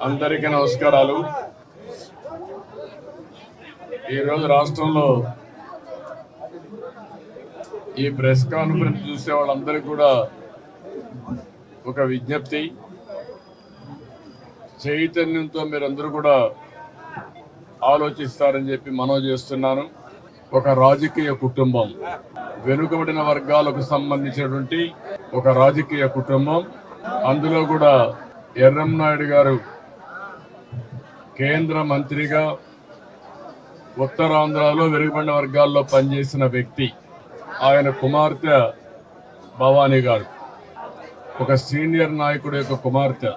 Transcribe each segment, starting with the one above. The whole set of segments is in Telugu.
అందరికీ నమస్కారాలు. ఈరోజు రాష్ట్రంలో ఈ ప్రెస్ కాన్ఫరెన్స్ చూసే వాళ్ళందరికీ కూడా ఒక విజ్ఞప్తి, చైతన్యంతో మీరందరూ కూడా ఆలోచిస్తారని చెప్పి మనవి చేస్తున్నాను. ఒక రాజకీయ కుటుంబం, వెనుకబడిన వర్గాలకు సంబంధించినటువంటి ఒక రాజకీయ కుటుంబం, అందులో కూడా ఎర్రంనాయుడు గారు కేంద్ర మంత్రిగా ఉత్తరాంధ్రలో వెనుకబడిన వర్గాల్లో పనిచేసిన వ్యక్తి. ఆయన కుమార్తె భవానీ గారు ఒక సీనియర్ నాయకుడు యొక్క కుమార్తె.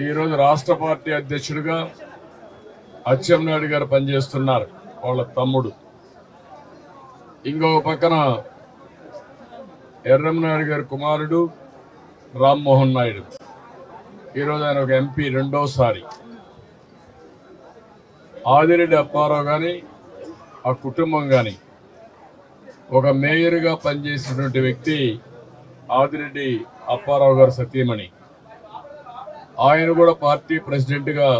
ఈరోజు రాష్ట్ర పార్టీ అధ్యక్షుడిగా అచ్చెన్నాయుడు గారు పనిచేస్తున్నారు, వాళ్ళ తమ్ముడు. ఇంకొక పక్కన ఎర్రంనాయుడు గారి కుమారుడు రామ్మోహన్ నాయుడు, ఈరోజు ఆయన ఒక ఎంపీ రెండోసారి. ఆదిరెడ్డి అప్పారావు కానీ ఆ కుటుంబం కానీ ఒక మేయర్గా పనిచేసినటువంటి వ్యక్తి ఆదిరెడ్డి అప్పారావు గారు సతీమణి. ఆయన కూడా పార్టీ ప్రెసిడెంట్గా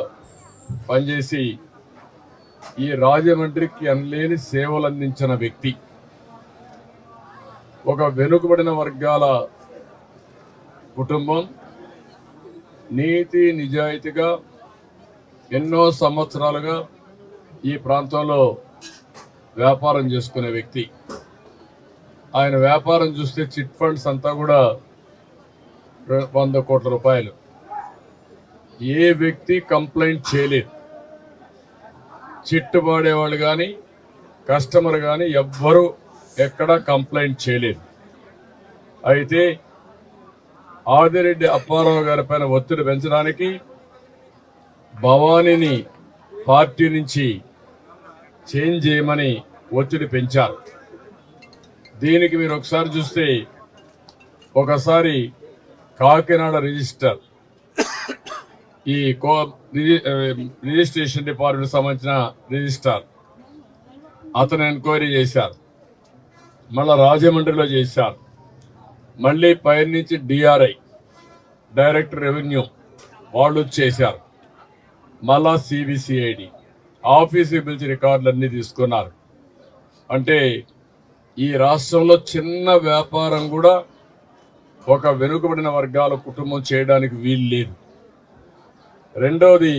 పనిచేసి ఈ రాజమండ్రికి అనలేని సేవలు అందించిన వ్యక్తి. ఒక వెనుకబడిన వర్గాల కుటుంబం, నీతి నిజాయితీగా ఎన్నో సంవత్సరాలుగా ఈ ప్రాంతంలో వ్యాపారం చేసుకునే వ్యక్తి. ఆయన వ్యాపారం చూస్తే చిట్ ఫండ్స్ అంతా కూడా 100 కోట్ల రూపాయలు. ఏ వ్యక్తి కంప్లైంట్ చేయలేదు. చిట్టు పాడేవాళ్ళు కానీ కస్టమర్ కానీ ఎవ్వరూ ఎక్కడా కంప్లైంట్ చేయలేదు. అయితే ఆదిరెడ్డి అప్పారావు గారి పైన ఒత్తిడి పెంచడానికి భవానీని పార్టీ నుంచి చేంజ్ చేయమని ఒత్తిడి పెంచారు. దీనికి మీరు ఒకసారి చూస్తే, ఒకసారి కాకినాడ రిజిస్టర్, ఈ రిజిస్ట్రేషన్ డిపార్ట్మెంట్ సంబంధించిన రిజిస్ట్రార్, అతను ఎంక్వైరీ చేశారు. మళ్ళా రాజమండ్రిలో చేశారు. మళ్ళీ పై నుంచి డిఆర్ఐ, డైరెక్టర్ రెవెన్యూ, వాళ్ళు చేశారు. మళ్ళా సిబిసిఐడి ఆఫీసుకి పిలిచి రికార్డులన్నీ తీసుకున్నారు. అంటే ఈ రాష్ట్రంలో చిన్న వ్యాపారం కూడా ఒక వెనుకబడిన వర్గాల కుటుంబం చేయడానికి వీలు లేదు. రెండోది,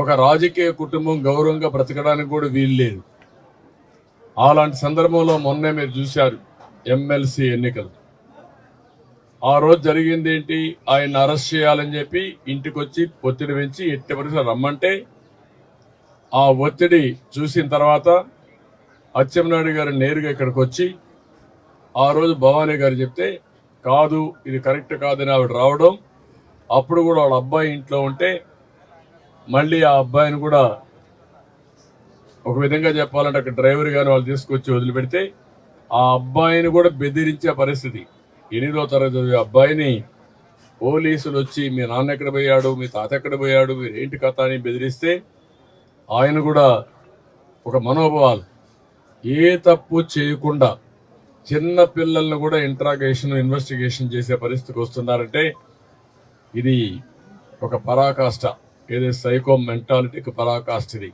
ఒక రాజకీయ కుటుంబం గౌరవంగా బ్రతకడానికి కూడా వీలు లేదు. అలాంటి సందర్భంలో మొన్నే మీరు చూశారు ఎమ్మెల్సీ ఎన్నికలు. ఆ రోజు జరిగింది ఏంటి? ఆయన అరెస్ట్ చేయాలని చెప్పి ఇంటికి వచ్చి ఒత్తిడి పెంచి ఎట్టి పరిస్థితులు రమ్మంటే, ఆ ఒత్తిడి చూసిన తర్వాత అచ్చెన్నాయుడు గారు నేరుగా ఇక్కడికి వచ్చి ఆ రోజు భవానీ గారు చెప్తే కాదు, ఇది కరెక్ట్ కాదని ఆవిడ రావడం. అప్పుడు కూడా వాళ్ళ అబ్బాయి ఇంట్లో ఉంటే మళ్ళీ ఆ అబ్బాయిని కూడా ఒక విధంగా చెప్పాలంటే అక్కడ డ్రైవర్ గాని వాళ్ళు తీసుకొచ్చి వదిలిపెడితే ఆ అబ్బాయిని కూడా బెదిరించే పరిస్థితి. 8వ తరగతి అబ్బాయిని పోలీసులు వచ్చి మీ నాన్న ఎక్కడ పోయాడు, మీ తాత ఎక్కడ పోయాడు, మీరు ఏంటి కథ అని బెదిరిస్తే ఆయన కూడా ఒక మనోభావాలు, ఏ తప్పు చేయకుండా చిన్న పిల్లల్ని కూడా ఇన్వెస్టిగేషన్ చేసే పరిస్థితికి వస్తున్నారంటే ఇది ఒక పరాకాష్ట, ఏదో సైకో మెంటాలిటీకి పరాకాష్ట ఇది.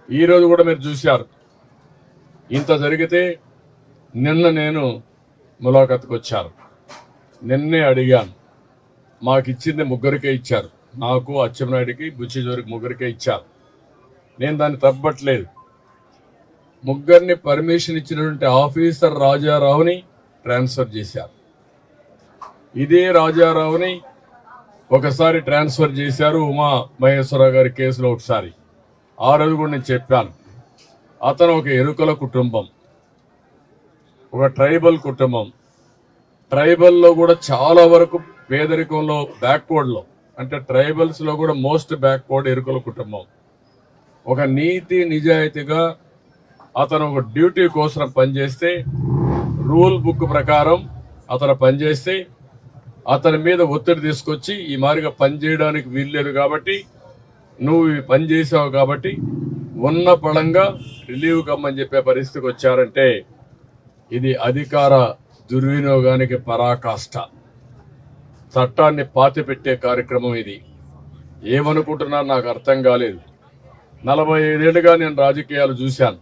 ఈరోజు కూడా మీరు చూశారు. ఇంత జరిగితే నిన్న నేను ములాఖత్కు వచ్చాను. నిన్నే అడిగాను, మాకు ఇచ్చింది ముగ్గురికే ఇచ్చారు, నాకు అచ్చెన్నాయుడికి బుచ్చిజోరికి ముగ్గురికే ఇచ్చారు. నేను దాన్ని తప్పట్లేదు. ముగ్గురిని పర్మిషన్ ఇచ్చినటువంటి ఆఫీసర్ రాజారావుని ట్రాన్స్ఫర్ చేశారు. ఇదే రాజారావుని ఒకసారి ట్రాన్స్ఫర్ చేశారు ఉమా మహేశ్వరరావు గారి కేసులో ఒకసారి. ఆ రోజు కూడా నేను చెప్పాను, అతను ఒక ఎరుకల కుటుంబం, ఒక ట్రైబల్ కుటుంబం. ట్రైబల్లో కూడా చాలా వరకు పేదరికంలో బ్యాక్వర్డ్లో, అంటే ట్రైబల్స్ లో కూడా మోస్ట్ బ్యాక్వర్డ్ ఎరుకల కుటుంబం. ఒక నీతి నిజాయితీగా అతను ఒక డ్యూటీ కోసం పనిచేస్తే, రూల్ బుక్ ప్రకారం అతను పనిచేస్తే అతని మీద ఒత్తిడి తీసుకొచ్చి ఈ మారిగా పనిచేయడానికి వీల్లేదు కాబట్టి, నువ్వు ఈ పని చేసావు కాబట్టి ఉన్న పళంగా రిలీవ్ కమ్మని చెప్పే పరిస్థితికి వచ్చారంటే ఇది అధికార దుర్వినియోగానికి పరాకాష్ట. చట్టాన్ని పాతిపెట్టే కార్యక్రమం ఇది. ఏమనుకుంటున్నారో నాకు అర్థం కాలేదు. 45 ఏళ్లుగా నేను రాజకీయాలు చూశాను.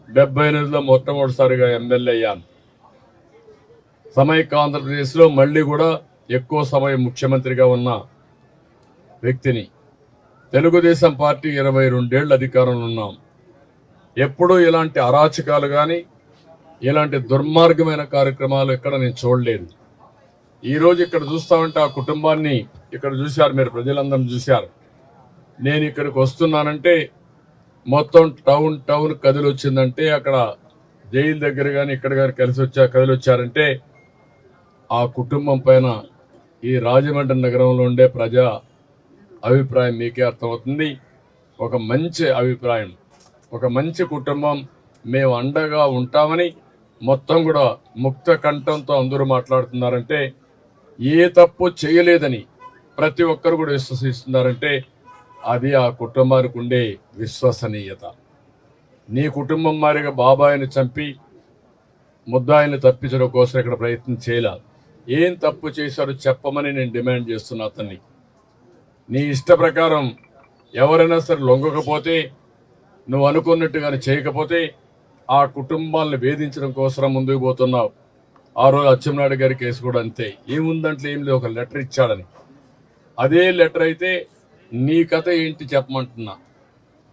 78లో మొట్టమొదటిసారిగా ఎమ్మెల్యే అయ్యాను. సమైక్య ఆంధ్రప్రదేశ్లో మళ్ళీ కూడా ఎక్కువ సమయం ముఖ్యమంత్రిగా ఉన్న వ్యక్తిని. తెలుగుదేశం పార్టీ 22 ఏళ్ల అధికారంలో ఉన్నాం. ఎప్పుడూ ఇలాంటి అరాచకాలు కానీ ఇలాంటి దుర్మార్గమైన కార్యక్రమాలు ఎక్కడ నేను చూడలేదు. ఈరోజు ఇక్కడ చూస్తామంటే ఆ కుటుంబాన్ని ఇక్కడ చూశారు, మీరు ప్రజలందరినీ చూశారు. నేను ఇక్కడికి వస్తున్నానంటే మొత్తం టౌన్ కదిలి వచ్చిందంటే, అక్కడ జైలు దగ్గర కానీ ఇక్కడ కానీ కదిలి వచ్చారంటే ఆ కుటుంబం పైన ఈ రాజమండ్రి నగరంలో ఉండే ప్రజా అభిప్రాయం మీకే అర్థమవుతుంది. ఒక మంచి అభిప్రాయం, ఒక మంచి కుటుంబం, మేము అండగా ఉంటామని మొత్తం కూడా ముక్త కంఠంతో అందరూ మాట్లాడుతున్నారంటే, ఏ తప్పు చేయలేదని ప్రతి ఒక్కరు కూడా విశ్వసిస్తున్నారంటే అది ఆ కుటుంబానికి ఉండే విశ్వసనీయత. నీ కుటుంబం మారిగా బాబాయిని చంపి ముద్దాయిని తప్పించడం కోసం ఇక్కడ ప్రయత్నం చేయలేదు. ఏం తప్పు చేశారో చెప్పమని నేను డిమాండ్ చేస్తున్నా అతన్ని. నీ ఇష్ట ప్రకారం ఎవరైనా సరే లొంగకపోతే, నువ్వు అనుకున్నట్టుగానే చేయకపోతే ఆ కుటుంబాలను వేధించడం కోసం ముందుకు పోతున్నావు. ఆ రోజు అచ్చెన్నాయుడు గారి కేసు కూడా అంతే. ఏముందంటే ఏం లేదు, ఒక లెటర్ ఇచ్చాడని. అదే లెటర్ అయితే నీ కథ ఏంటి చెప్పమంటున్నా.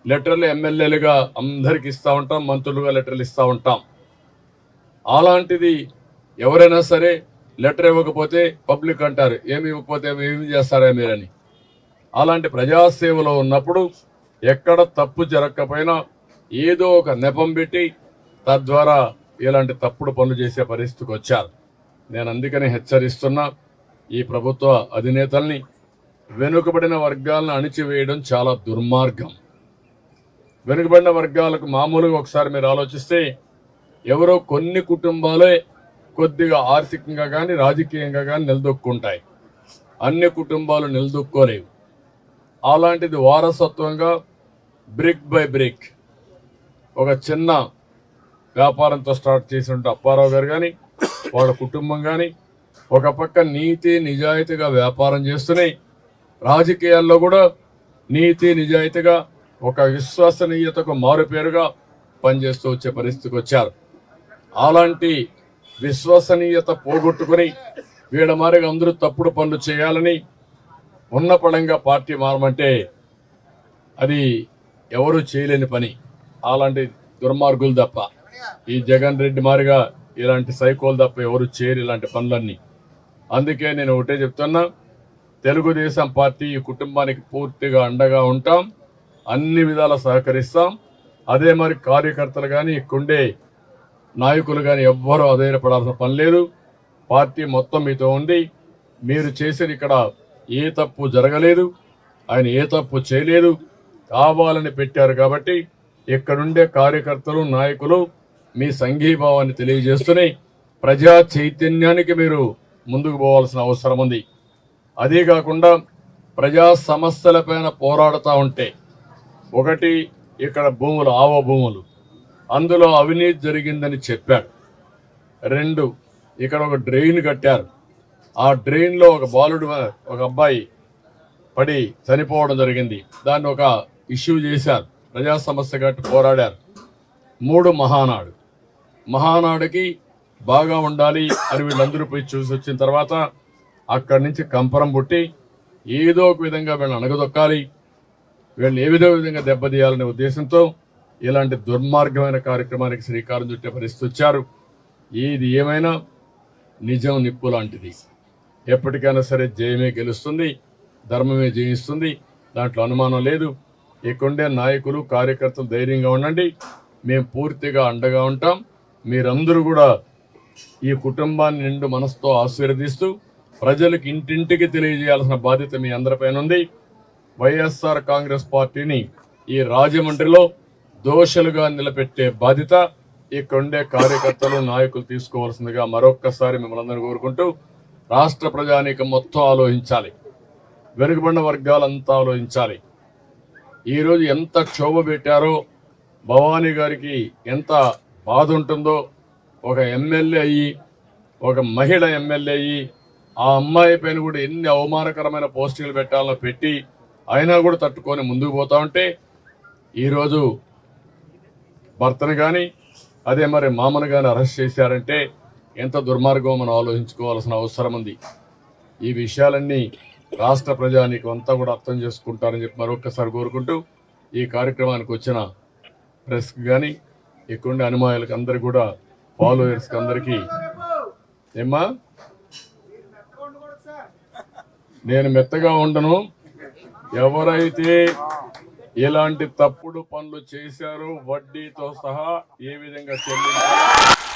లెటర్లు ఎమ్మెల్యేలుగా అందరికి ఇస్తా ఉంటాం, మంత్రులుగా లెటర్లు ఇస్తా ఉంటాం. అలాంటిది ఎవరైనా సరే లెటర్ ఇవ్వకపోతే పబ్లిక్ అంటారు, ఏమి ఇవ్వకపోతే ఏమి చేస్తారా మీరని. అలాంటి ప్రజాసేవలో ఉన్నప్పుడు ఎక్కడ తప్పు జరగకపోయినా ఏదో ఒక నెపం పెట్టి తద్వారా ఇలాంటి తప్పుడు పనులు చేసే పరిస్థితికి వచ్చారు. నేను అందుకని హెచ్చరిస్తున్నా ఈ ప్రభుత్వ అధినేతల్ని, వెనుకబడిన వర్గాలను అణిచివేయడం చాలా దుర్మార్గం. వెనుకబడిన వర్గాలకు మామూలుగా ఒకసారి మీరు ఆలోచిస్తే ఎవరో కొన్ని కుటుంబాలే కొద్దిగా ఆర్థికంగా కానీ రాజకీయంగా కానీ నిలదొక్కుంటాయి. అన్ని కుటుంబాలు నిలదొక్కోలేవు. అలాంటిది వారసత్వంగా బ్రిక్ బై బ్రిక్ ఒక చిన్న వ్యాపారంతో స్టార్ట్ చేసినట్టు అప్పారావు గారు కానీ వాళ్ళ కుటుంబం కానీ ఒక పక్క నీతి నిజాయితీగా వ్యాపారం చేస్తూనే రాజకీయాల్లో కూడా నీతి నిజాయితీగా ఒక విశ్వసనీయతకు మారుపేరుగా పనిచేస్తూ వచ్చే పరిస్థితికి వచ్చారు. అలాంటి విశ్వసనీయత పోగొట్టుకుని వీళ్ళ మారిగా అందరూ తప్పుడు పనులు చేయాలని ఉన్న పడంగా పార్టీ మారమంటే అది ఎవరు చేయలేని పని. అలాంటి దుర్మార్గులు తప్ప, ఈ జగన్ రెడ్డి మారిగా ఇలాంటి సైకోలు తప్ప ఎవరు చేయరు ఇలాంటి పనులన్నీ. అందుకే నేను ఒకటే చెప్తున్నా, తెలుగుదేశం పార్టీ ఈ కుటుంబానికి పూర్తిగా అండగా ఉంటాం, అన్ని విధాలా సహకరిస్తాం. అదే మరి కార్యకర్తలు కానీ ఇక్కడుండే నాయకులు కానీ ఎవ్వరూ అధైర్యపడాల్సిన పని లేదు. పార్టీ మొత్తం మీతో ఉంది. మీరు చేసేది ఇక్కడ ఏ తప్పు జరగలేదు, ఆయన ఏ తప్పు చేయలేదు, కావాలని పెట్టారు. కాబట్టి ఇక్కడుండే కార్యకర్తలు నాయకులు మీ సంఘీభావాన్ని తెలియజేస్తూనే ప్రజా చైతన్యానికి మీరు ముందుకు పోవాల్సిన అవసరం ఉంది. అదే కాకుండా ప్రజా సమస్యలపైన పోరాడుతూ ఉంటే, ఒకటి ఇక్కడ భూములు ఆవ భూములు, అందులో అవినీతి జరిగిందని చెప్పాడు. 2 ఇక్కడ ఒక డ్రైన్ కట్టారు, ఆ డ్రైన్లో ఒక బాలుడు ఒక అబ్బాయి పడి చనిపోవడం జరిగింది. దాన్ని ఒక ఇష్యూ చేశారు, ప్రజా సమస్య కట్టి పోరాడారు. 3 మహానాడుకి బాగా ఉండాలి అని వీళ్ళందరూ పోయి చూసి వచ్చిన తర్వాత అక్కడి నుంచి కంపరం పుట్టి ఏదో ఒక విధంగా వీళ్ళని అణగదొక్కాలి, వీళ్ళని ఏ విధంగా దెబ్బతీయాలనే ఉద్దేశంతో ఇలాంటి దుర్మార్గమైన కార్యక్రమానికి శ్రీకారం చుట్టే పరిస్థితి వచ్చారు. ఏది ఏమైనా నిజం నిప్పు లాంటిది. ఎప్పటికైనా సరే జయమే గెలుస్తుంది, ధర్మమే జయిస్తుంది, దాంట్లో అనుమానం లేదు. ఇక్కడుండే నాయకులు కార్యకర్తలు ధైర్యంగా ఉండండి, మేము పూర్తిగా అండగా ఉంటాం. మీరందరూ కూడా ఈ కుటుంబాన్ని నిండు మనసుతో ఆశీర్వదిస్తూ ప్రజలకు ఇంటింటికి తెలియజేయాల్సిన బాధ్యత మీ అందరిపైన ఉంది. వైఎస్ఆర్ కాంగ్రెస్ పార్టీని ఈ రాజమండ్రిలో దోషులుగా నిలబెట్టే బాధ్యత ఇక్కడుండే కార్యకర్తలు నాయకులు తీసుకోవాల్సిందిగా మరొక్కసారి మిమ్మల్ని అందరూ కోరుకుంటూ, రాష్ట్ర ప్రజానీకం మొత్తం ఆలోచించాలి, వెనుకబడిన వర్గాలంతా ఆలోచించాలి. ఈరోజు ఎంత క్షోభ పెట్టారో, భవానీ గారికి ఎంత బాధ ఉంటుందో. ఒక ఎమ్మెల్యే అయ్యి, ఒక మహిళ ఎమ్మెల్యే అయ్యి, ఆ అమ్మాయి పైన కూడా ఎన్ని అవమానకరమైన పోస్టింగ్లు పెట్టాలో పెట్టి అయినా కూడా తట్టుకొని ముందుకు పోతా ఉంటే ఈరోజు భర్తను కానీ అదే మరి మామను కానీ అరెస్ట్ చేశారంటే ఎంత దుర్మార్గం మనం ఆలోచించుకోవాల్సిన అవసరం ఉంది. ఈ విషయాలన్నీ రాష్ట్ర ప్రజానీకం అంతా కూడా అర్థం చేసుకుంటారని చెప్పి మరొకసారి కోరుకుంటూ ఈ కార్యక్రమానికి వచ్చిన ప్రెస్కి కానీ ఇక్కడుండే అనుమాయులకు అందరికీ కూడా ఫాలోయర్స్కి అందరికీ ఏమ్మా నేను మెత్తగా ఉండను. ఎవరైతే ఇలాంటి తప్పుడు పనులు చేశారో వడ్డీతో సహా ఏ విధంగా చెల్లించాలి